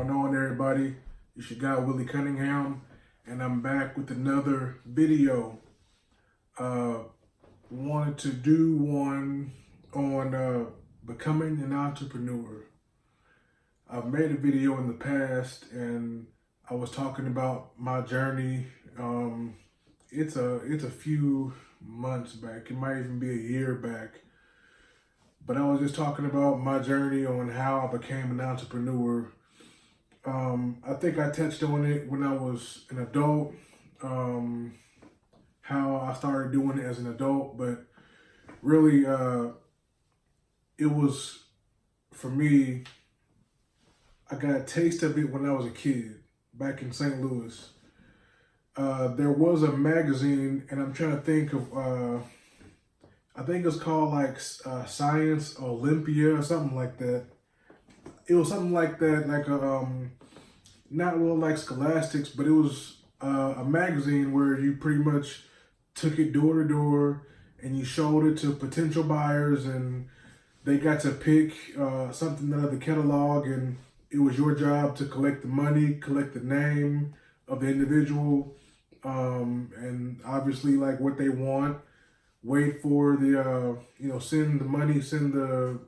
going on, everybody? It's your guy Willie Cunningham, and I'm back with another video. Wanted to do one on becoming an entrepreneur. I've made a video in the past, and I was talking about my journey. It's a few months back. It might even be a year back. But I was just talking about my journey on how I became an entrepreneur. I think I touched on it when I was an adult, how I started doing it as an adult, but really it was, for me, I got a taste of it when I was a kid back in St. Louis. There was a magazine, and I'm trying to think of, I think it's called like Science Olympia or something like that. It was something like that, like a, not really like Scholastics, but it was a magazine where you pretty much took it door to door and you showed it to potential buyers, and they got to pick something out of the catalog, and it was your job to collect the money, collect the name of the individual, and obviously like what they want. Wait for the, send the money, send the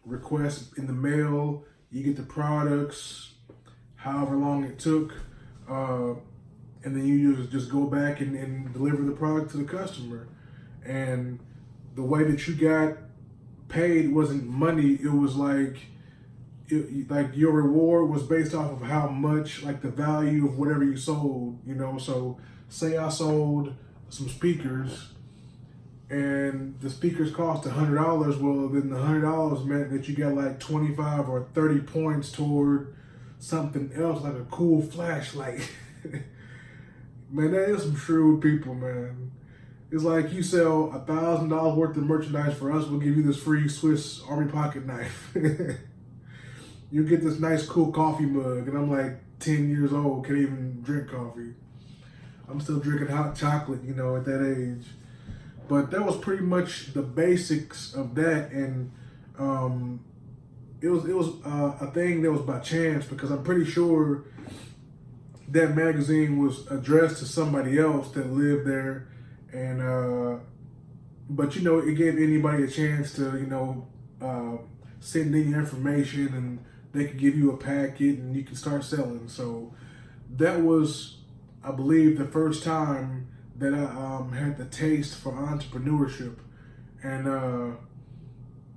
request in the mail. You get the products, however long it took. And then you just go back and deliver the product to the customer. And the way that you got paid wasn't money. It was like your reward was based off of how much, like the value of whatever you sold, So say I sold some speakers, and the speakers cost $100, well, then the $100 meant that you got like 25 or 30 points toward something else, like a cool flashlight. Man, that is some shrewd people, man. It's like you sell $1,000 worth of merchandise for us, we'll give you this free Swiss Army pocket knife. You get this nice, cool coffee mug, and I'm like 10 years old, can't even drink coffee. I'm still drinking hot chocolate, at that age. But that was pretty much the basics of that, and it was a thing that was by chance, because I'm pretty sure that magazine was addressed to somebody else that lived there, and but it gave anybody a chance to send in your information, and they could give you a packet, and you can start selling. So that was, I believe, the first time that I had the taste for entrepreneurship. And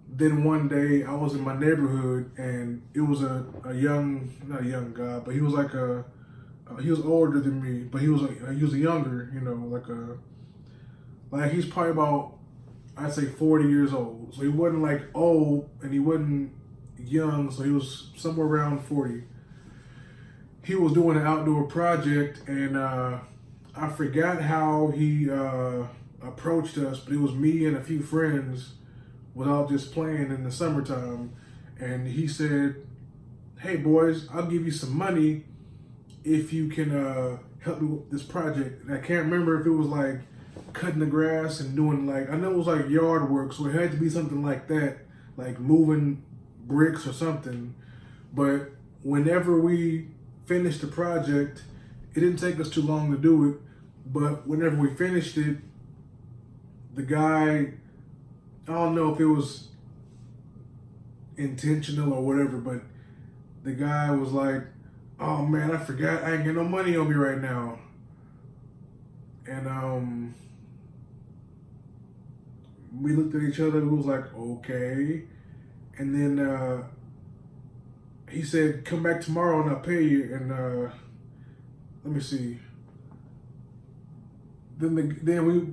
then one day I was in my neighborhood, and it was not a young guy, but he was like he was older than me, but he was a younger, like he's probably about, I'd say 40 years old. So he wasn't like old, and he wasn't young, so he was somewhere around 40. He was doing an outdoor project, and I forgot how he approached us, but it was me and a few friends without just playing in the summertime. And he said, "Hey boys, I'll give you some money if you can help me with this project." And I can't remember if it was like cutting the grass and doing I know it was like yard work, so it had to be something like that, like moving bricks or something. But whenever we finished the project, it didn't take us too long to do it, but whenever we finished it, the guy, I don't know if it was intentional or whatever, but the guy was like, "Oh man, I forgot, I ain't got no money on me right now." And we looked at each other, we was like, "Okay." And then he said, "Come back tomorrow and I'll pay you." And let me see. Then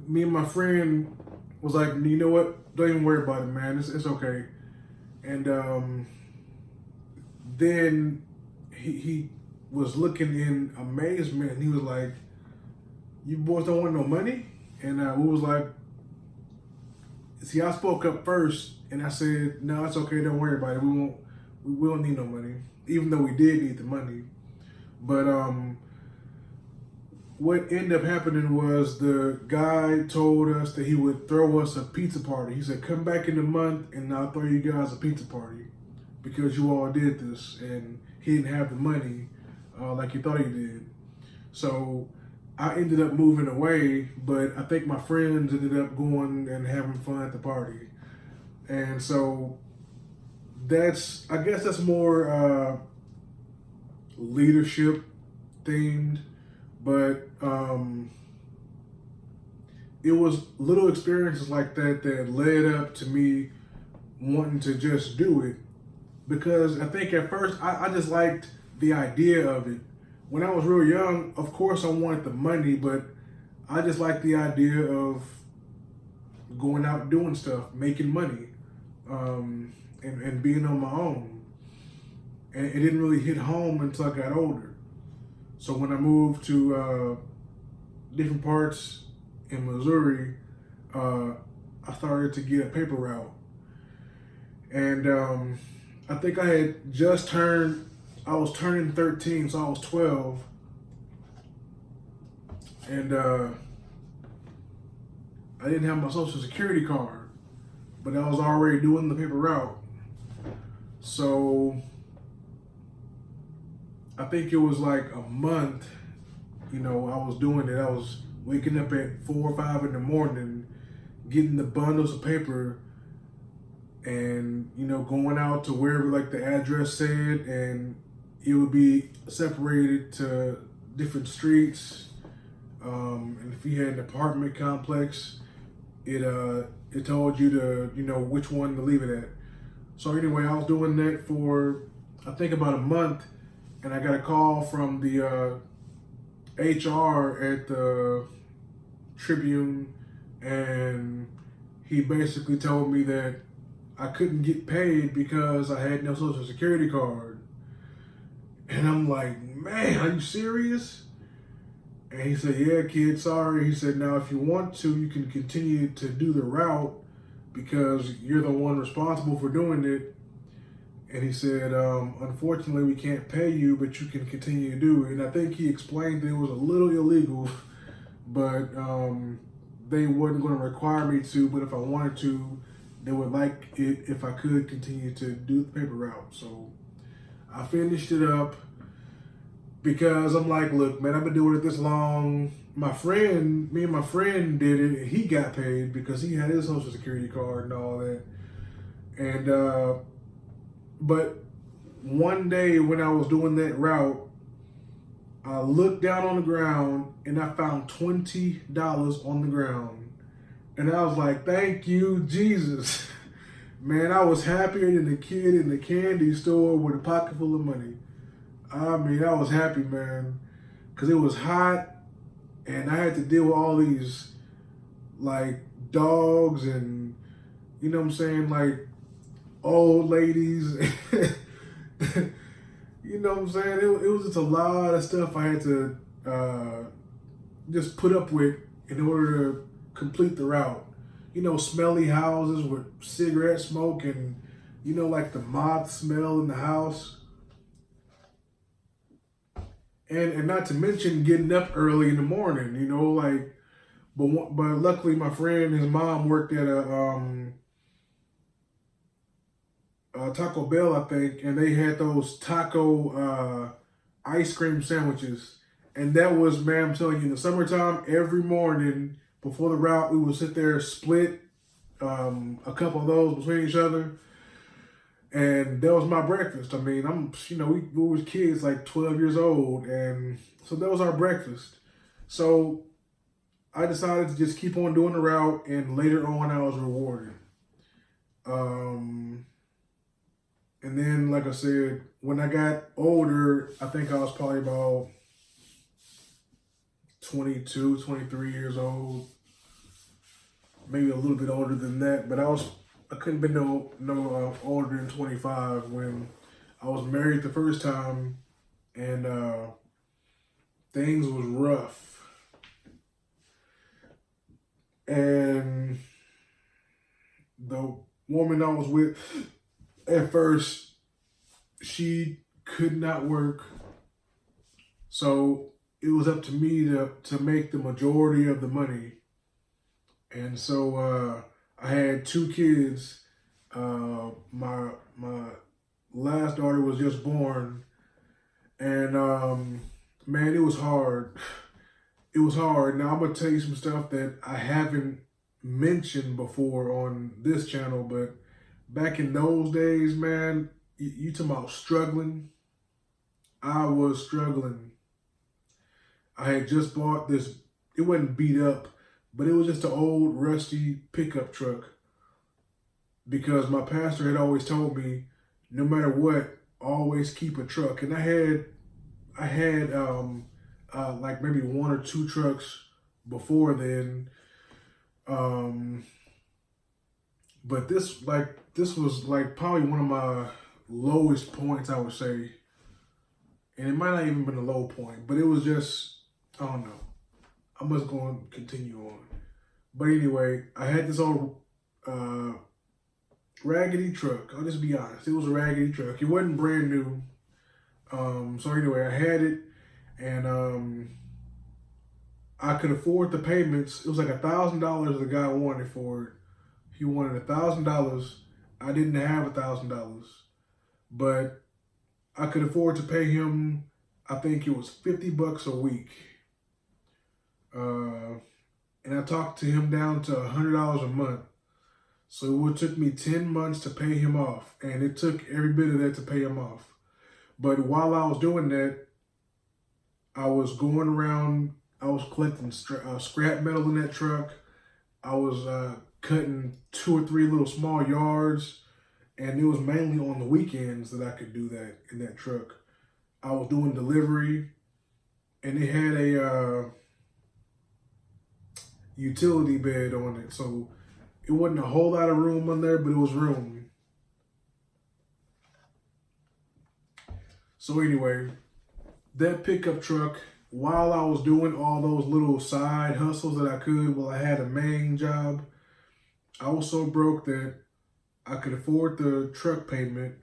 me and my friend was like, "You know what? Don't even worry about it, man. It's okay." And then he was looking in amazement, and he was like, "You boys don't want no money?" And we was like, see, I spoke up first, and I said, "No, it's okay. Don't worry about it. We don't need no money," even though we did need the money. But what ended up happening was the guy told us that he would throw us a pizza party. He said, "Come back in a month and I'll throw you guys a pizza party because you all did this." And he didn't have the money like he thought he did. So I ended up moving away, but I think my friends ended up going and having fun at the party. And so I guess that's more leadership themed, but it was little experiences like that that led up to me wanting to just do it, because I think at first I just liked the idea of it. When I was real young, of course I wanted the money, but I just liked the idea of going out and doing stuff, making money, and being on my own. And it didn't really hit home until I got older. So when I moved to different parts in Missouri, I started to get a paper route. And I think I was turning 13, so I was 12. And I didn't have my social security card, but I was already doing the paper route. So I think it was like a month, I was doing it. I was waking up at 4 or 5 in the morning, getting the bundles of paper and, going out to wherever like the address said, and it would be separated to different streets. And if you had an apartment complex, it told you to, which one to leave it at. So anyway, I was doing that for, I think, about a month, and I got a call from the HR at the Tribune, and he basically told me that I couldn't get paid because I had no social security card. And I'm like, man, are you serious? And he said, yeah, kid, sorry. He said, now if you want to, you can continue to do the route because you're the one responsible for doing it. And he said, unfortunately, we can't pay you, but you can continue to do it. And I think he explained that it was a little illegal, but they weren't going to require me to. But if I wanted to, they would like it if I could continue to do the paper route. So I finished it up because I'm like, look, man, I've been doing it this long. Me and my friend did it, and he got paid because he had his social security card and all that. And but one day when I was doing that route, I looked down on the ground and I found $20 on the ground. And I was like, thank you, Jesus. Man, I was happier than the kid in the candy store with a pocket full of money. I mean, I was happy, man, because it was hot and I had to deal with all these, like, dogs and, you know what I'm saying, like, old ladies. You know what I'm saying? It was just a lot of stuff I had to just put up with in order to complete the route. Smelly houses with cigarette smoke and, like the moth smell in the house. And not to mention getting up early in the morning, but luckily my friend, his mom worked at a Taco Bell, I think, and they had those taco ice cream sandwiches. And that was, man, I'm telling you, in the summertime, every morning before the route, we would sit there, split a couple of those between each other. And that was my breakfast. I mean, we was kids, like 12 years old. And so that was our breakfast. So I decided to just keep on doing the route. And later on, I was rewarded. And then, like I said, when I got older, I think I was probably about 22, 23 years old. Maybe a little bit older than that, but I couldn't be no older than 25 when I was married the first time, and things was rough. And the woman I was with at first, she could not work. So it was up to me to make the majority of the money. And so I had 2 kids. My last daughter was just born. And man, it was hard. It was hard. Now I'm gonna tell you some stuff that I haven't mentioned before on this channel, but back in those days, man, you talking about struggling. I was struggling. I had just bought this, it wasn't beat up, but it was just an old rusty pickup truck, because my pastor had always told me, no matter what, always keep a truck. And I had like maybe one or two trucks before then. But this was like probably one of my lowest points, I would say. And it might not even been a low point, but it was just, I don't know. I'm just going to continue on. But anyway, I had this old raggedy truck. I'll just be honest. It was a raggedy truck. It wasn't brand new. So anyway, I had it, and I could afford the payments. It was like $1,000 the guy wanted for it. He wanted $1,000. I didn't have $1,000, but I could afford to pay him, I think it was $50 a week. And I talked to him down to $100 a month. So it took me 10 months to pay him off, and it took every bit of that to pay him off. But while I was doing that, I was going around, I was collecting scrap metal in that truck. I was cutting 2 or 3 little small yards, and it was mainly on the weekends that I could do that in that truck. I was doing delivery, and it had a utility bed on it, so it wasn't a whole lot of room on there, but it was room. So anyway, that pickup truck, while I was doing all those little side hustles that I could while I had a main job, I was so broke that I could afford the truck payment,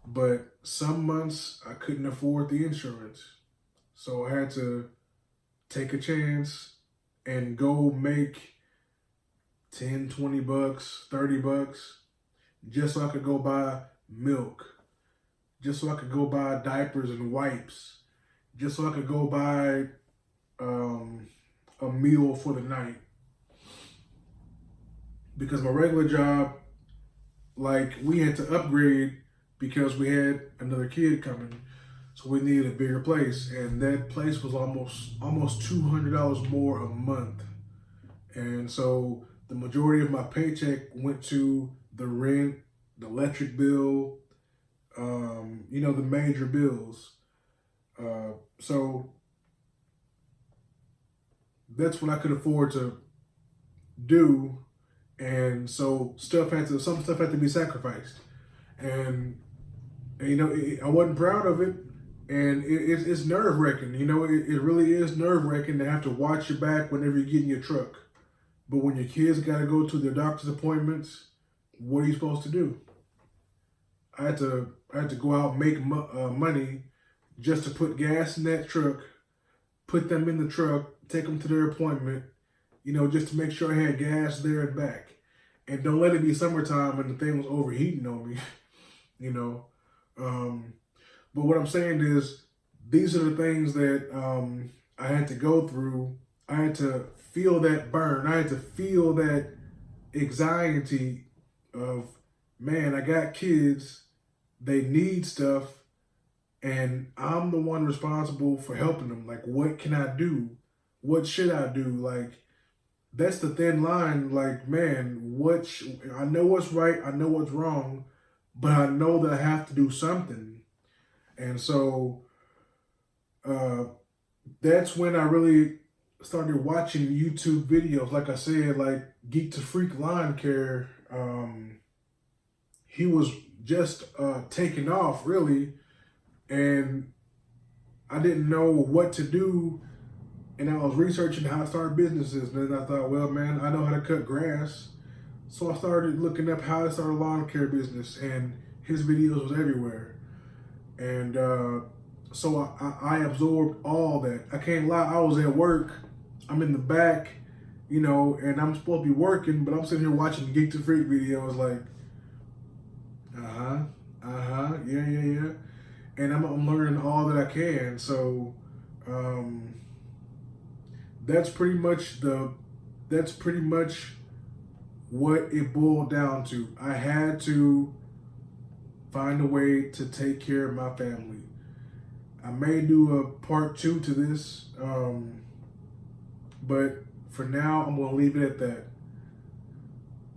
but some months I couldn't afford the insurance. So I had to take a chance and go make 10, 20 bucks, 30 bucks, just so I could go buy milk, just so I could go buy diapers and wipes, just so I could go buy a meal for the night. Because my regular job, like, we had to upgrade because we had another kid coming. So we needed a bigger place, and that place was almost $200 more a month. And so the majority of my paycheck went to the rent, the electric bill, you know, the major bills. So that's what I could afford to do. And so some stuff had to be sacrificed. And you know, I wasn't proud of it. And it's nerve-wracking. You know, it really is nerve-wracking to have to watch your back whenever you get in your truck. But when your kids got to go to their doctor's appointments, what are you supposed to do? I had to go out and make money just to put gas in that truck, put them in the truck, take them to their appointment, you know, just to make sure I had gas there and back. And don't let it be summertime and the thing was overheating on me, you know. But what I'm saying is, these are the things that I had to go through. I had to feel that burn. I had to feel that anxiety of, man, I got kids, they need stuff, and I'm the one responsible for helping them. Like, what can I do? What should I do? Like, that's the thin line. Like, man, I know what's right, I know what's wrong, but I know that I have to do something. And so that's when I really started watching YouTube videos. Like I said, like Geek to Freak Lawn Care, he was just taking off, really, and I didn't know what to do, and I was researching how to start businesses. And then I thought, well, man, I know how to cut grass, so I started looking up how to start a lawn care business, and his videos was everywhere. And so I absorbed all that. I can't lie, I was at work, I'm in the back, you know, and I'm supposed to be working, but I'm sitting here watching Geek to Freak videos like, yeah. And I'm learning all that I can. So that's pretty much what it boiled down to. I had to find a way to take care of my family. I may do a part 2 to this, but for now, I'm going to leave it at that.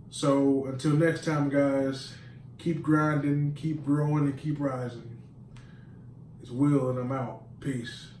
So until next time, guys, keep grinding, keep growing, and keep rising. It's Will, and I'm out. Peace.